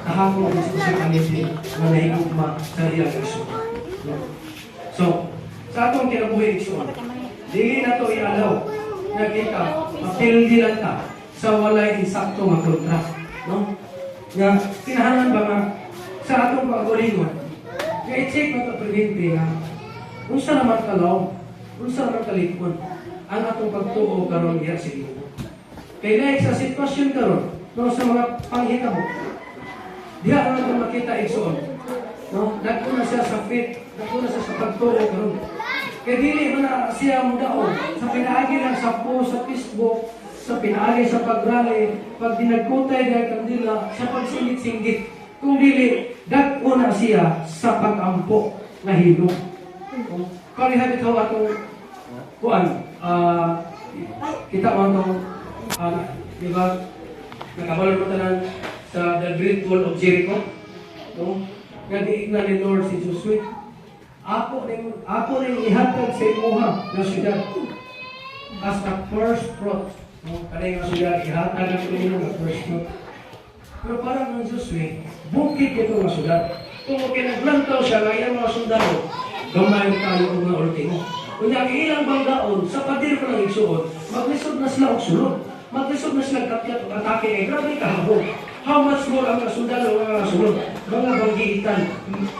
kahapon ang sa kanisi na nahigugma sa iyang igsoon. So, sa atong kinabuhi igsoon, dili na to i-allow na kita mapildi lang ta sa walay insakto nga kontrak. No? Nga, kinahanglan ba nga sa atong pag-ulingon, nga i-check na ito presidente nga unsa naman kalaw, unsa naman kalikon ang atong pagtuo karon diha sa Ginoo. Kay dahil sa sitwasyon karon, no, sa mga panghitabo, diha ang atong makita igsoon. No, dagko na siya sa faith, dagko na siya sa pagtuo karon. Kaya dili man na siya mudaon sa pinaagi lang sa post, sa Facebook, sa pinaagi sa pagrally, pag dinagkutay ng kandila, sa pagsinggit-singgit. Kung dili, dagko na siya sa pag-ampo na hilong. Kalihabit ho atong kuan, kita mo itong, di ba, nakabalon mo tanan sa The Great Wall of Jericho. No? Nag-iig na ni Lord si Josué. Ako rin ihatag sa imuha na syudad as the first fruit. Kanay nga syudad, ihatag na ito na first fruit. Pero parang ng Josué, bukid ito nga syudad. Kung kinaglantaw siya, ngayon mga sundalo, gamay tayo ang mga ultimo. Kung ang ilang banggaon, sa padir ko ng igsuon, maglisod na sila og sulod. Maglisod na sila kapyat o atake ay grabe kahabo. How much more ang mga sundalo ng mga sulod? Mga banggiitan,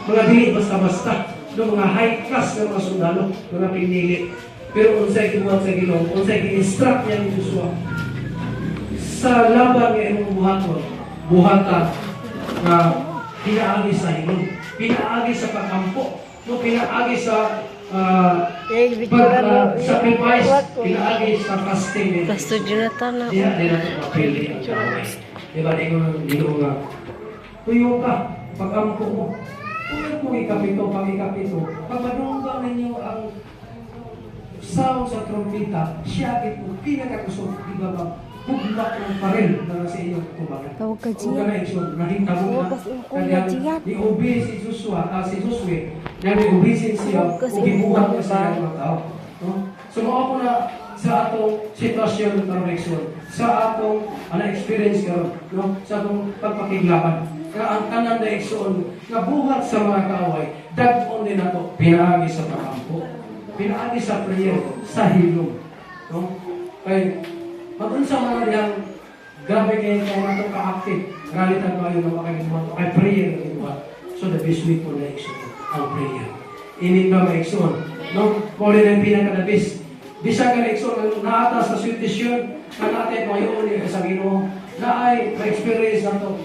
mga dili basta-basta. No, mga high class ng mga sundalo, mga pinili. Pero unsay kibuhat sa Ginoo, unsay gi-instruct niya ni Joshua sa laban nga imong buhatan na pinaagi sa Ginoo, pinaagi sa pagkampo, no, pinaagi sa sacrifice, pinaagi sa fasting. Pastor Jonathan na. Diya na ito mapili ang tawag. Diba, Ginoo nga, tuyo ka, pagkampo mo. Kung ikapito, pag-ikapito, pag manunggang ninyo ang sound sa trompeta, siya ito pinakakusok, di ba ba, bugmak ng parel na sa inyong tubagan. Tawag ka Kung ka na isun, nakita mo na, ni-obey si Joshua, si Josué, na ni-obeyin siya, kung gibuhat niya sa mga tao. No? So, mga po na sa atong sitwasyon ng karreksyon, sa atong experience karon, no? Sa atong pagpakiglaban. Nga ang tanan na igsoon nga buhat sa mga kaaway, dagkon din nato pinaagi sa pagkampo, pinaagi sa prayer, sa hilom. No? Kaya magunsa man yang grabe kayo nato ka-active, ralitan kayo na makalimutan kay prayer na iba. So the best way po na igsoon ang prayer. Ining ba maigsoon? No? Muli ng pinakadabis. Bisa ka na igsoon naata sa sitwasyon na natin mayon sa Ginoo na ay ma-experience na to